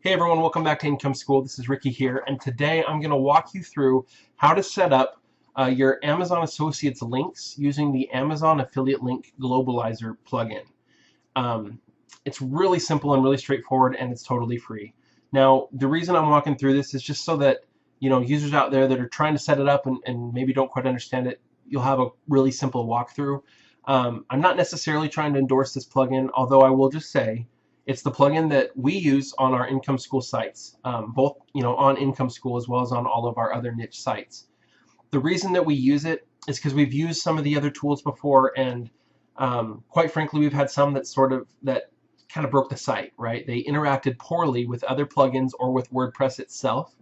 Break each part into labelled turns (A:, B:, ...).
A: Hey everyone, welcome back to Income School. This is Ricky here, and today I'm going to walk you through how to set up your Amazon Associates links using the Amazon Affiliate Link Globalizer plugin. It's really simple and really straightforward, and it's totally free. Now, the reason I'm walking through this is just so that users out there that are trying to set it up and maybe don't quite understand it, you'll have a really simple walkthrough. I'm not necessarily trying to endorse this plugin, although I will just say it's the plugin that we use on our Income School sites, both on Income School as well as on all of our other niche sites. The reason that we use it is because we've used some of the other tools before, and quite frankly, we've had some that kind of broke the site, right? They interacted poorly with other plugins or with WordPress itself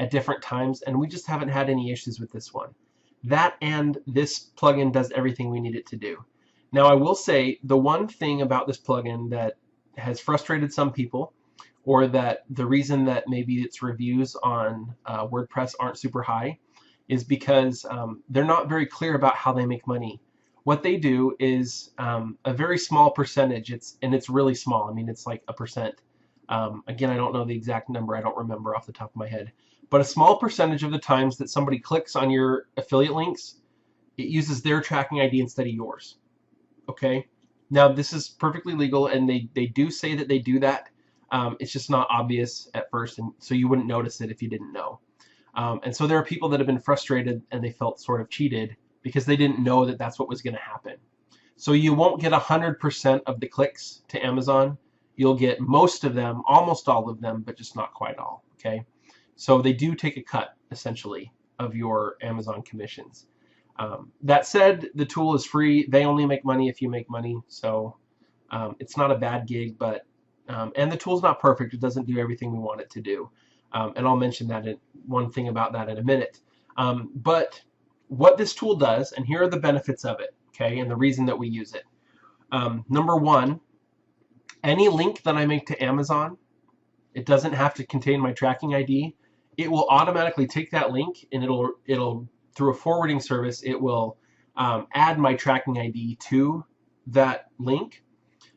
A: at different times, and we just haven't had any issues with this one. That and this plugin does everything we need it to do. Now, I will say the one thing about this plugin that has frustrated some people, or that the reason that maybe its reviews on WordPress aren't super high, is because they're not very clear about how they make money. What they do is a very small percentage. It's really small. I mean, it's like 1%. Again, I don't know the exact number. I don't remember off the top of my head. But a small percentage of the times that somebody clicks on your affiliate links, it uses their tracking ID instead of yours. Okay? Now, this is perfectly legal, and they do say that they do that. It's just not obvious at first, and so you wouldn't notice it if you didn't know. And so there are people that have been frustrated, and they felt sort of cheated because they didn't know that that's what was going to happen. So you won't get 100% of the clicks to Amazon. You'll get most of them, almost all of them, but just not quite all. Okay? So they do take a cut, essentially, of your Amazon commissions. That said, the tool is free. They only make money if you make money, so it's not a bad gig, but and the tool's not perfect. It doesn't do everything we want it to do, and I'll mention one thing about that in a minute. But what this tool does, and here are the benefits of it, okay, and the reason that we use it. Number one, any link that I make to Amazon, it doesn't have to contain my tracking ID. It will automatically take that link, and it'll through a forwarding service, it will add my tracking ID to that link,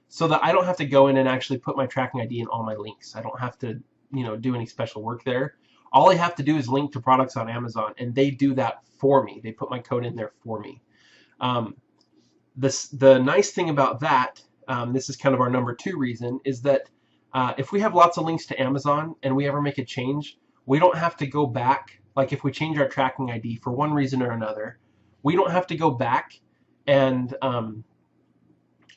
A: so that I don't have to go in and actually put my tracking ID in all my links. I don't have to, do any special work there. All I have to do is link to products on Amazon, and they do that for me. They put my code in there for me. The nice thing about that, this is kind of our number two reason, is that if we have lots of links to Amazon and we ever make a change, we don't have to go back. Like if we change our tracking ID for one reason or another, we don't have to go back and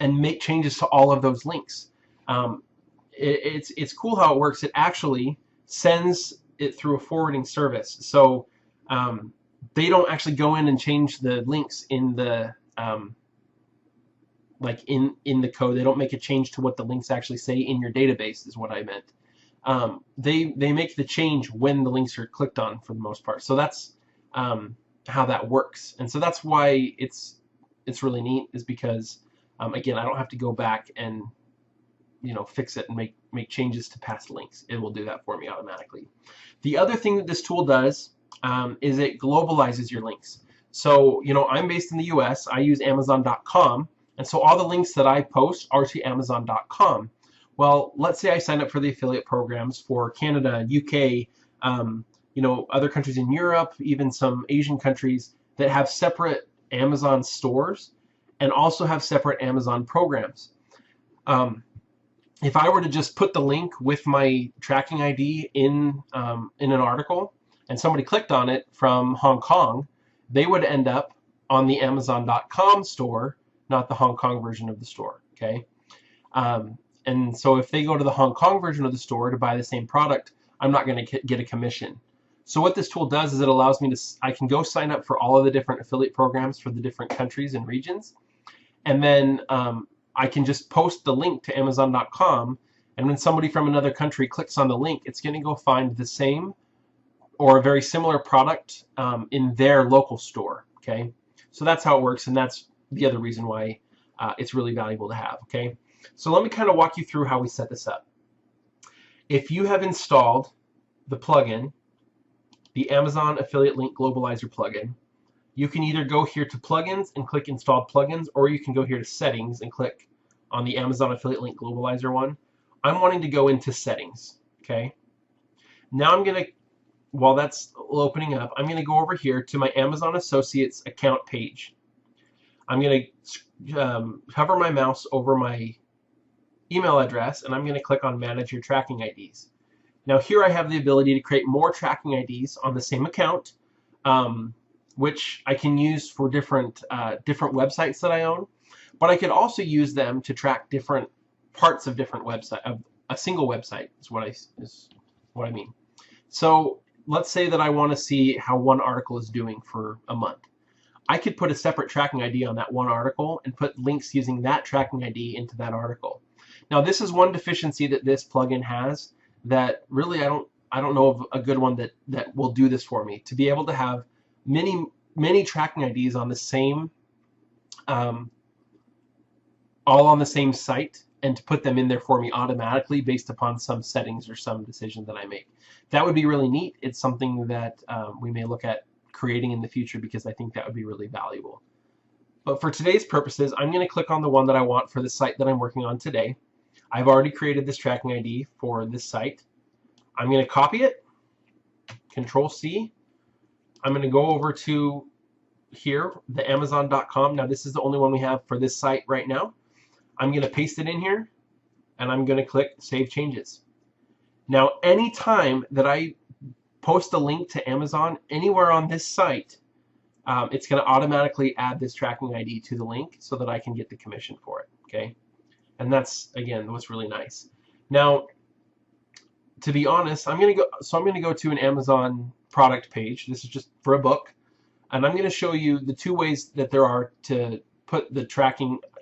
A: make changes to all of those links. It's cool how it works. It actually sends it through a forwarding service, so they don't actually go in and change the links in the in the code. They don't make a change to what the links actually say in your database, is what I meant. They make the change when the links are clicked on for the most part. So that's how that works, and so that's why it's really neat, is because again, I don't have to go back and fix it and make changes to past links. It will do that for me automatically. The other thing that this tool does is it globalizes your links. So I'm based in the US. I use Amazon.com, and so all the links that I post are to Amazon.com. Well, let's say I sign up for the affiliate programs for Canada, UK, other countries in Europe, even some Asian countries that have separate Amazon stores and also have separate Amazon programs. If I were to just put the link with my tracking ID in an article, and somebody clicked on it from Hong Kong, they would end up on the Amazon.com store, not the Hong Kong version of the store. Okay. And so if they go to the Hong Kong version of the store to buy the same product, I'm not going to get a commission. So what this tool does is it allows me I can go sign up for all of the different affiliate programs for the different countries and regions. And then I can just post the link to Amazon.com. And when somebody from another country clicks on the link, it's going to go find the same or a very similar product in their local store. Okay. So that's how it works. And that's the other reason why it's really valuable to have. Okay. So let me kind of walk you through how we set this up. If you have installed the plugin, the Amazon Affiliate Link Globalizer plugin, you can either go here to Plugins and click Installed Plugins, or you can go here to Settings and click on the Amazon Affiliate Link Globalizer one. I'm wanting to go into Settings. Okay. Now I'm going to, while that's opening up, I'm going to go over here to my Amazon Associates account page. I'm going to hover my mouse over my email address, and I'm going to click on Manage Your Tracking IDs. Now here I have the ability to create more tracking IDs on the same account, which I can use for different websites that I own. But I could also use them to track different parts of different website of a single website is what I mean. So let's say that I want to see how one article is doing for a month. I could put a separate tracking ID on that one article and put links using that tracking ID into that article. Now this is one deficiency that this plugin has that really I don't know of a good one that will do this for me, to be able to have many tracking IDs on the same all on the same site, and to put them in there for me automatically based upon some settings or some decision that I make. That would be really neat. It's something that we may look at creating in the future, because I think that would be really valuable. But for today's purposes, I'm going to click on the one that I want for the site that I'm working on today. I've already created this tracking ID for this site. I'm going to copy it, Control C. I'm going to go over to here, the Amazon.com. Now this is the only one we have for this site right now. I'm going to paste it in here, and I'm going to click Save Changes. Now anytime that I post a link to Amazon anywhere on this site, it's going to automatically add this tracking ID to the link so that I can get the commission for it. Okay, and that's, again, what's really nice. Now, to be honest, I'm going to go to an Amazon product page. This is just for a book, and I'm going to show you the two ways that there are to put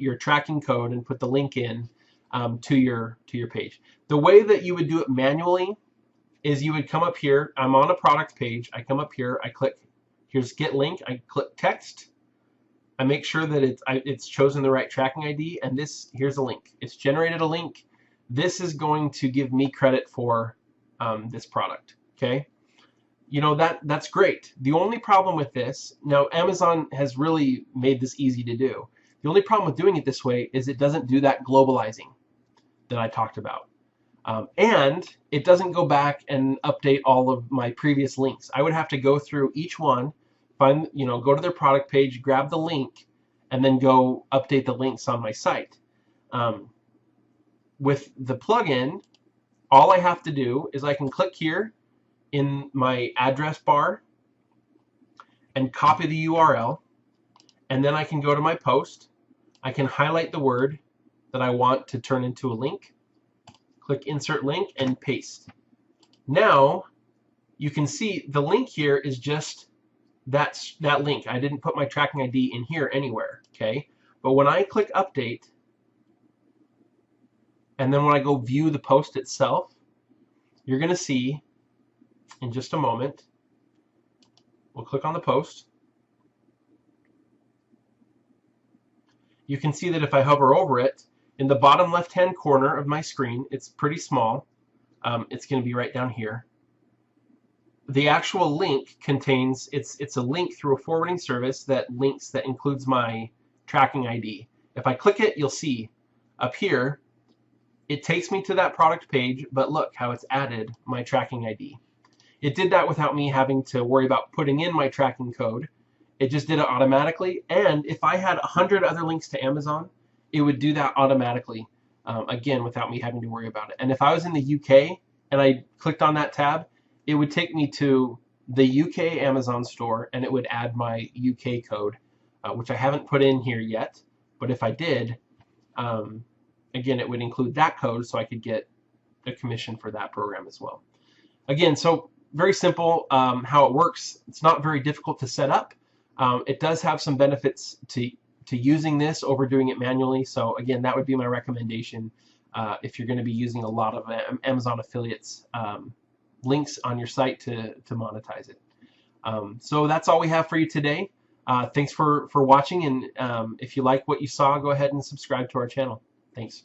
A: your tracking code and put the link in to your page. The way that you would do it manually is you would come up here. I'm on a product page. I come up here. I click, here's Get Link. I click Text. I make sure that it's chosen the right tracking ID, and here's a link. It's generated a link. This is going to give me credit for this product. Okay, you know, that's great. The only problem with this, now Amazon has really made this easy to do. The only problem with doing it this way is it doesn't do that globalizing that I talked about. And it doesn't go back and update all of my previous links. I would have to go through each one, go to their product page, grab the link, and then go update the links on my site. With the plugin, all I have to do is I can click here in my address bar and copy the URL, and then I can go to my post. I can highlight the word that I want to turn into a link, click Insert Link, and paste. Now you can see the link here is just that link. I didn't put my tracking ID in here anywhere, okay? But when I click Update, and then when I go view the post itself, you're going to see in just a moment, we'll click on the post. You can see that if I hover over it, in the bottom left-hand corner of my screen, it's pretty small. It's going to be right down here. The actual link contains, it's a link through a forwarding service that includes my tracking ID. If I click it, you'll see up here, it takes me to that product page, but look how it's added my tracking ID. It did that without me having to worry about putting in my tracking code. It just did it automatically. And if I had 100 other links to Amazon, it would do that automatically, again, without me having to worry about it. And if I was in the UK and I clicked on that tab, it would take me to the UK Amazon store, and it would add my UK code, which I haven't put in here yet. But if I did, again, it would include that code, so I could get a commission for that program as well. Again, so very simple how it works. It's not very difficult to set up. It does have some benefits to using this over doing it manually. So again, that would be my recommendation if you're going to be using a lot of Amazon affiliates links on your site to monetize it. So that's all we have for you today. Thanks for watching, and if you like what you saw, go ahead and subscribe to our channel. Thanks.